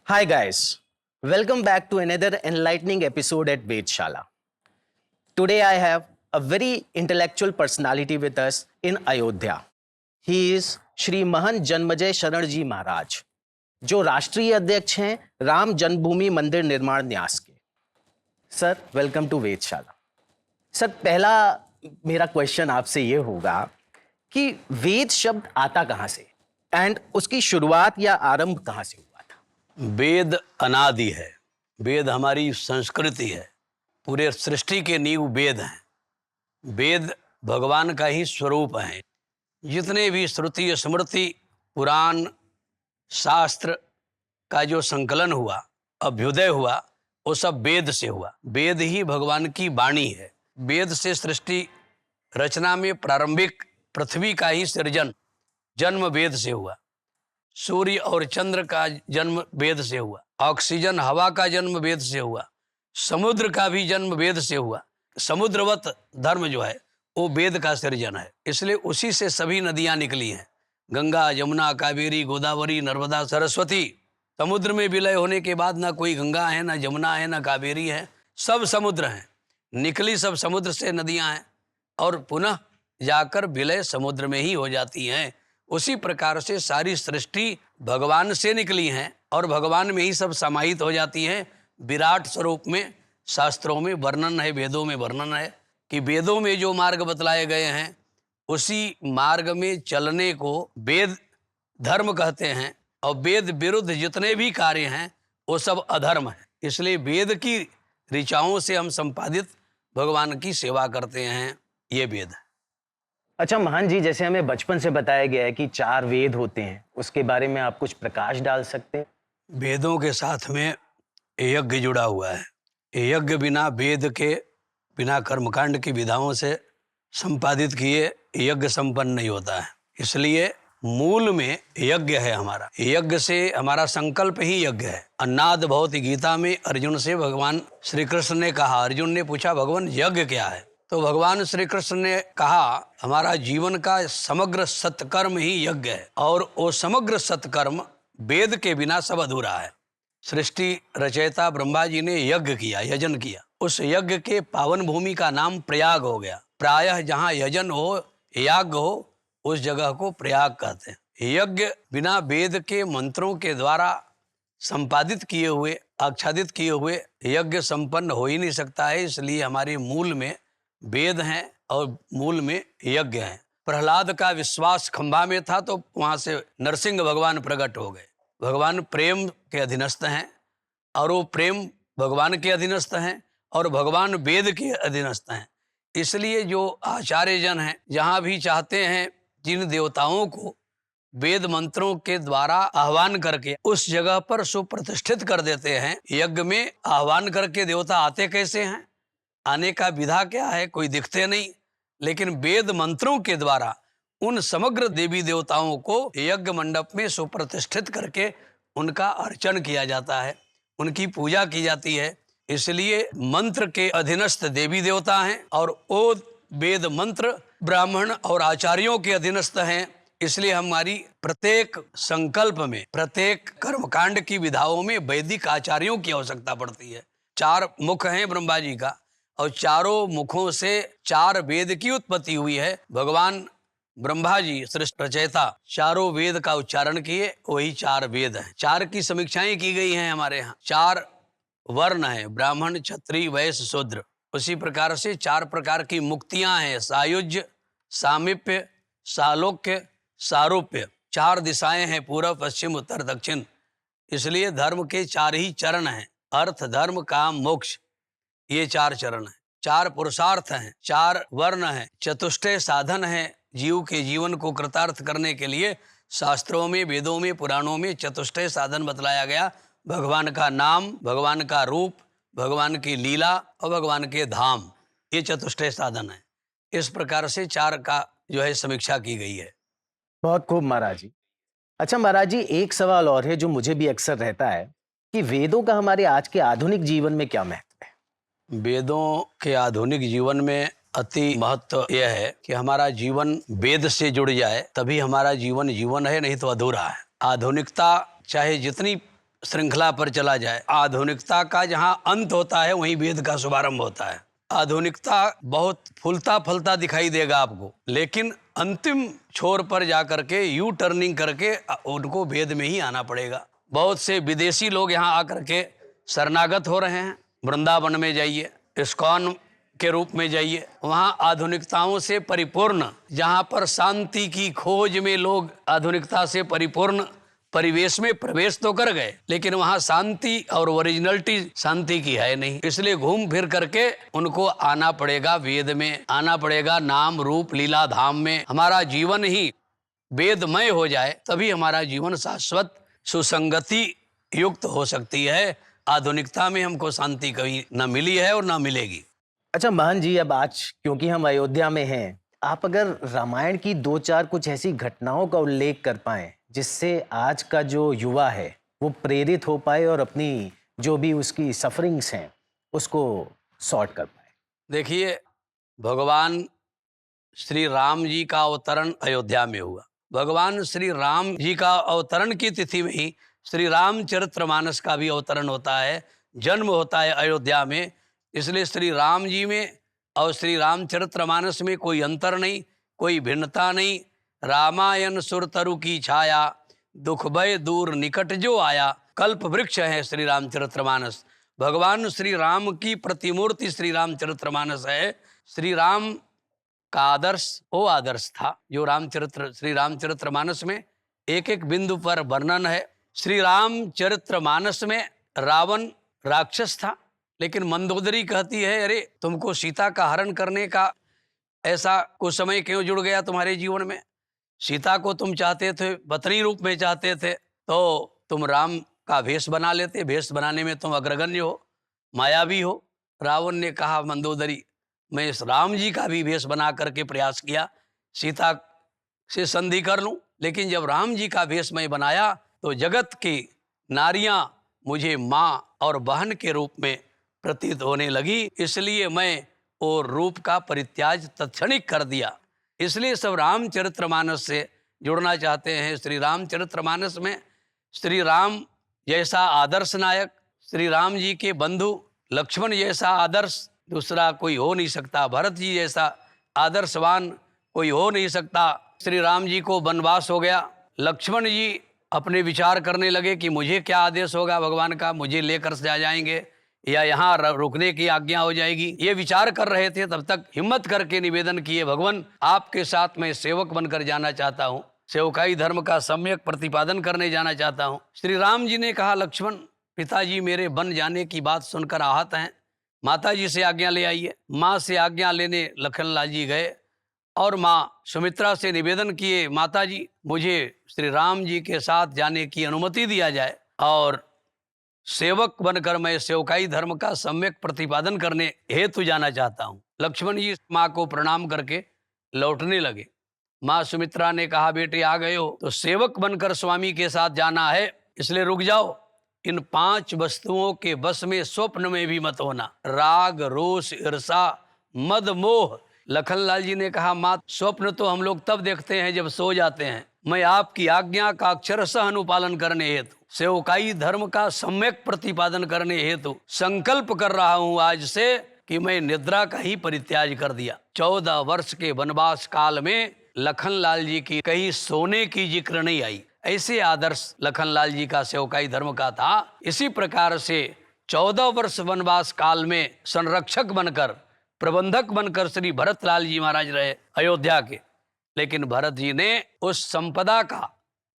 Hi, guys. Welcome back to another enlightening episode at Vedshala. Today, I have a very intellectual personality with us in Ayodhya. He is Shri Mahan Janmajay Sharan Ji Maharaj, जो राष्ट्रीय अध्यक्ष हैं राम जन्मभूमि मंदिर निर्माण न्यास के। Sir, welcome to Vedshala. Sir, पहला मेरा क्वेश्चन आपसे ये होगा कि वेद शब्द आता कहाँ से एंड उसकी शुरुआत या आरंभ कहाँ से हुआ था? वेद अनादि है। वेद हमारी संस्कृति है। पूरे सृष्टि के नींव वेद हैं। वेद भगवान का ही स्वरूप हैं। जितने भी श्रुति स्मृति पुराण शास्त्र का जो संकलन हुआ, अभ्युदय हुआ, वो सब वेद से हुआ। वेद ही भगवान की वाणी है। वेद से सृष्टि रचना में प्रारंभिक पृथ्वी का ही सृजन जन्म वेद से हुआ। सूर्य और चंद्र का जन्म वेद से हुआ। ऑक्सीजन हवा का जन्म वेद से हुआ। समुद्र का भी जन्म वेद से हुआ। समुद्रवत धर्म जो है वो वेद का सृजन है। इसलिए उसी से सभी नदियां निकली हैं। गंगा, यमुना, कावेरी, गोदावरी, नर्मदा, सरस्वती। समुद्र में विलय होने के बाद ना कोई गंगा है, ना यमुना है, ना कावेरी है, सब समुद्र हैं। निकली सब समुद्र से नदियां हैं और पुनः जाकर विलय समुद्र में ही हो जाती हैं। उसी प्रकार से सारी सृष्टि भगवान से निकली हैं और भगवान में ही सब समाहित हो जाती हैं। विराट स्वरूप में शास्त्रों में वर्णन है, वेदों में वर्णन है कि वेदों में जो मार्ग बतलाए गए हैं उसी मार्ग में चलने को वेद धर्म कहते हैं और वेद विरुद्ध जितने भी कार्य हैं वो सब अधर्म है। इसलिए वेद की ऋचाओं से हम संपादित भगवान की सेवा करते हैं। ये वेद है। अच्छा महान जी, जैसे हमें बचपन से बताया गया है कि 4 वेद होते हैं, उसके बारे में आप कुछ प्रकाश डाल सकते हैं? वेदों के साथ में यज्ञ जुड़ा हुआ है। यज्ञ बिना वेद के, बिना कर्मकांड की विधाओं से संपादित किए यज्ञ संपन्न नहीं होता है। इसलिए मूल में यज्ञ है हमारा। यज्ञ से हमारा संकल्प ही यज्ञ है। अन्नाद भवति गीता में अर्जुन से भगवान श्री कृष्ण ने कहा, अर्जुन ने पूछा भगवान यज्ञ क्या है? तो भगवान श्री कृष्ण ने कहा हमारा जीवन का समग्र सत्कर्म ही यज्ञ है और वो समग्र सत्कर्म वेद के बिना सब अधूरा है। सृष्टि रचयिता ब्रह्मा जी ने यज्ञ किया, यजन किया। उस यज्ञ के पावन भूमि का नाम प्रयाग हो गया। प्रायः जहाँ यजन हो, याग हो, उस जगह को प्रयाग कहते हैं। यज्ञ बिना वेद के मंत्रों के द्वारा संपादित किए हुए, आच्छादित किए हुए यज्ञ संपन्न हो ही नहीं सकता है। इसलिए हमारे मूल में वेद हैं और मूल में यज्ञ हैं। प्रहलाद का विश्वास खंभा में था तो वहाँ से नरसिंह भगवान प्रकट हो गए। भगवान प्रेम के अधीनस्थ हैं और वो प्रेम भगवान के अधीनस्थ हैं और भगवान वेद के अधीनस्थ हैं। इसलिए जो आचार्य जन हैं जहाँ भी चाहते हैं जिन देवताओं को वेद मंत्रों के द्वारा आह्वान करके उस जगह पर सुप्रतिष्ठित कर देते हैं। यज्ञ में आह्वान करके देवता आते कैसे हैं? आने का विधा क्या है? कोई दिखते नहीं, लेकिन वेद मंत्रों के द्वारा उन समग्र देवी देवताओं को यज्ञ मंडप में सुप्रतिष्ठित करके उनका अर्चन किया जाता है, उनकी पूजा की जाती है। इसलिए मंत्र के अधीनस्थ देवी देवता हैं और वो वेद मंत्र ब्राह्मण और आचार्यों के अधीनस्थ हैं। इसलिए हमारी प्रत्येक संकल्प में, प्रत्येक कर्मकांड की विधाओं में वैदिक आचार्यों की आवश्यकता पड़ती है। 4 मुख हैं ब्रह्मा जी का और चारों मुखों से 4 वेद की उत्पत्ति हुई है। भगवान ब्रह्मा जी सृष्टि रचयिता चारों वेद का उच्चारण किए, वही 4 वेद हैं। 4 की समीक्षाएं की गई हैं हमारे यहाँ। 4 वर्ण हैं, ब्राह्मण, क्षत्रिय, वैश्य, शूद्र। उसी प्रकार से 4 प्रकार की मुक्तियां हैं, सायुज्य, सामीप्य, सालोक्य, सारूप्य। 4 दिशाएं हैं, पूर्व, पश्चिम, उत्तर, दक्षिण। इसलिए धर्म के 4 ही चरण हैं, अर्थ, धर्म, काम, मोक्ष। ये 4 चरण हैं। 4 पुरुषार्थ हैं, 4 वर्ण हैं, चतुष्टय साधन हैं। जीव के जीवन को कृतार्थ करने के लिए शास्त्रों में, वेदों में, पुराणों में चतुष्टय साधन बतलाया गया। भगवान का नाम, भगवान का रूप, भगवान की लीला और भगवान के धाम, ये चतुष्टय साधन है। इस प्रकार से 4 का जो है समीक्षा की गई है। बहुत खूब महाराज जी। अच्छा महाराज जी, एक सवाल और है जो मुझे भी अक्सर रहता है कि वेदों का हमारे आज के आधुनिक जीवन में क्या महत्व है? वेदों के आधुनिक जीवन में अति महत्व यह है कि हमारा जीवन वेद से जुड़ जाए, तभी हमारा जीवन जीवन है, नहीं तो अधूरा है। आधुनिकता चाहे जितनी श्रृंखला पर चला जाए। आधुनिकता का जहाँ अंत होता है वहीं वेद का शुभारंभ होता है। आधुनिकता बहुत फूलता फलता दिखाई देगा आपको, लेकिन अंतिम छोर पर जाकर के यू टर्निंग करके उनको वेद में ही आना पड़ेगा। बहुत से विदेशी लोग यहाँ आकर के शरणागत हो रहे हैं। वृंदावन में जाइए, इस्कॉन के रूप में जाइए, वहाँ आधुनिकताओं से परिपूर्ण, जहाँ पर शांति की खोज में लोग आधुनिकता से परिपूर्ण परिवेश में प्रवेश तो कर गए, लेकिन वहाँ शांति और ओरिजिनलिटी शांति की है नहीं। इसलिए घूम फिर करके उनको आना पड़ेगा वेद में, आना पड़ेगा नाम रूप लीला धाम में। हमारा जीवन ही वेदमय हो जाए तभी हमारा जीवन शाश्वत सुसंगति युक्त हो सकती है। आधुनिकता में हमको शांति कभी न मिली है और न मिलेगी। अच्छा महन जी, अब आज क्योंकि हम अयोध्या में हैं, आप अगर रामायण की 2-4 कुछ ऐसी घटनाओं का उल्लेख कर पाएं जिससे आज का जो युवा है वो प्रेरित हो पाए और अपनी जो भी उसकी सफरिंग्स हैं उसको सॉर्ट कर पाए। देखिए, भगवान श्री राम जी का अवतरण अयोध्या में हुआ। भगवान श्री राम जी का अवतरण की तिथि में ही श्री रामचरितमानस का भी अवतरण होता है, जन्म होता है अयोध्या में। इसलिए श्री राम जी में और श्री रामचरितमानस में कोई अंतर नहीं, कोई भिन्नता नहीं। रामायण सुर तरु की छाया, दुख भय दूर निकट जो आया, कल्प वृक्ष है श्री रामचरितमानस। भगवान श्री राम की प्रतिमूर्ति श्री रामचरितमानस है। श्री राम का आदर्श वो आदर्श था जो श्री रामचरितमानस में एक एक बिंदु पर वर्णन है। श्री रामचरितमानस में रावण राक्षस था, लेकिन मंदोदरी कहती है, अरे तुमको सीता का हरण करने का ऐसा कुछ समय क्यों जुड़ गया तुम्हारे जीवन में? सीता को तुम चाहते थे, पत्नी रूप में चाहते थे, तो तुम राम का भेष बना लेते। भेष बनाने में तुम अग्रगण्य हो, मायावी हो। रावण ने कहा, मंदोदरी मैं इस राम जी का भी भेष बना करके प्रयास किया सीता से संधि कर लूं, लेकिन जब राम जी का भेष मैं बनाया तो जगत की नारियां मुझे माँ और बहन के रूप में प्रतीत होने लगी। इसलिए मैं वो रूप का परित्याग तत्क्षणिक कर दिया। इसलिए सब रामचरितमानस से जुड़ना चाहते हैं। श्री रामचरितमानस में श्री राम जैसा आदर्श नायक, श्री राम जी के बंधु लक्ष्मण जैसा आदर्श दूसरा कोई हो नहीं सकता, भरत जी जैसा आदर्शवान कोई हो नहीं सकता। श्री राम जी को वनवास हो गया, लक्ष्मण जी अपने विचार करने लगे कि मुझे क्या आदेश होगा भगवान का, मुझे लेकर से आ जाएंगे या यहाँ रुकने की आज्ञा हो जाएगी। ये विचार कर रहे थे, तब तक हिम्मत करके निवेदन किए, भगवान आपके साथ मैं सेवक बनकर जाना चाहता हूँ, सेवकाई धर्म का सम्यक प्रतिपादन करने जाना चाहता हूँ। श्री राम जी ने कहा, लक्ष्मण पिताजी मेरे बन जाने की बात सुनकर आहत हैं, माता जी से आज्ञा ले आइए। माँ से आज्ञा लेने लखनलाल जी गए और माँ सुमित्रा से निवेदन किए, माता जी मुझे श्री राम जी के साथ जाने की अनुमति दिया जाए और सेवक बनकर मैं सेवकाई धर्म का सम्यक प्रतिपादन करने हेतु जाना चाहता हूँ। लक्ष्मण जी माँ को प्रणाम करके लौटने लगे। माँ सुमित्रा ने कहा, बेटे आ गए हो तो सेवक बनकर स्वामी के साथ जाना है, इसलिए रुक जाओ। इन 5 वस्तुओं के बस में स्वप्न में भी मत होना, राग रोष ईर्षा मद मोह। लखनलाल जी ने कहा, माँ स्वप्न तो हम लोग तब देखते हैं जब सो जाते हैं, मैं आपकी आज्ञा का अक्षरशः अनुपालन करने हेतु, सेवकाई धर्म का सम्यक प्रतिपादन करने हेतु संकल्प कर रहा हूँ आज से कि मैं निद्रा का ही परित्याग कर दिया। 14 वर्ष के वनवास काल में लखनलाल जी की कहीं सोने की जिक्र नहीं आई। ऐसे आदर्श लखनलाल जी का सेवकाई धर्म का था। इसी प्रकार से 14 वर्ष वनवास काल में संरक्षक बनकर, प्रबंधक बनकर श्री भरतलाल जी महाराज रहे अयोध्या के। लेकिन भरत जी ने उस संपदा का,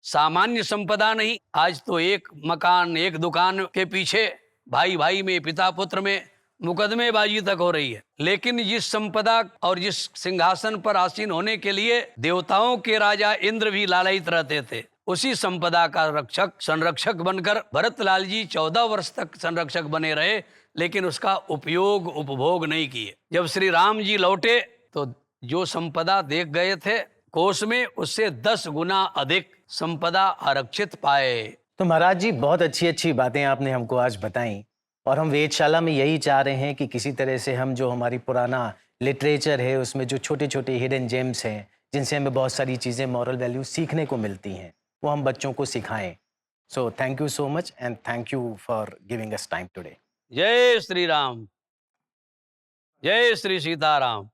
सामान्य संपदा नहीं, आज तो एक मकान एक दुकान के पीछे भाई भाई में, पिता पुत्र में मुकदमेबाजी तक हो रही है, लेकिन जिस संपदा और जिस सिंहासन पर आसीन होने के लिए देवताओं के राजा इंद्र भी लालायित रहते थे, उसी संपदा का रक्षक संरक्षक बनकर भरतलाल जी 14 वर्ष तक संरक्षक बने रहे, लेकिन उसका उपयोग उपभोग नहीं किए। जब श्री राम जी लौटे तो जो संपदा देख गए थे कोष में, उससे 10 गुना अधिक संपदा आरक्षित पाए। तो महाराज जी, बहुत अच्छी अच्छी बातें आपने हमको आज बताई और हम वेदशाला में यही चाह रहे हैं कि किसी तरह से हम जो हमारी पुराना लिटरेचर है उसमें जो छोटे छोटे हिडन जेम्स हैं जिनसे हमें बहुत सारी चीज़ें, मॉरल वैल्यूज सीखने को मिलती हैं, वो हम बच्चों को सिखाएं। So thank you so much and thank you for giving us time today. जय श्री राम, जय श्री सीताराम।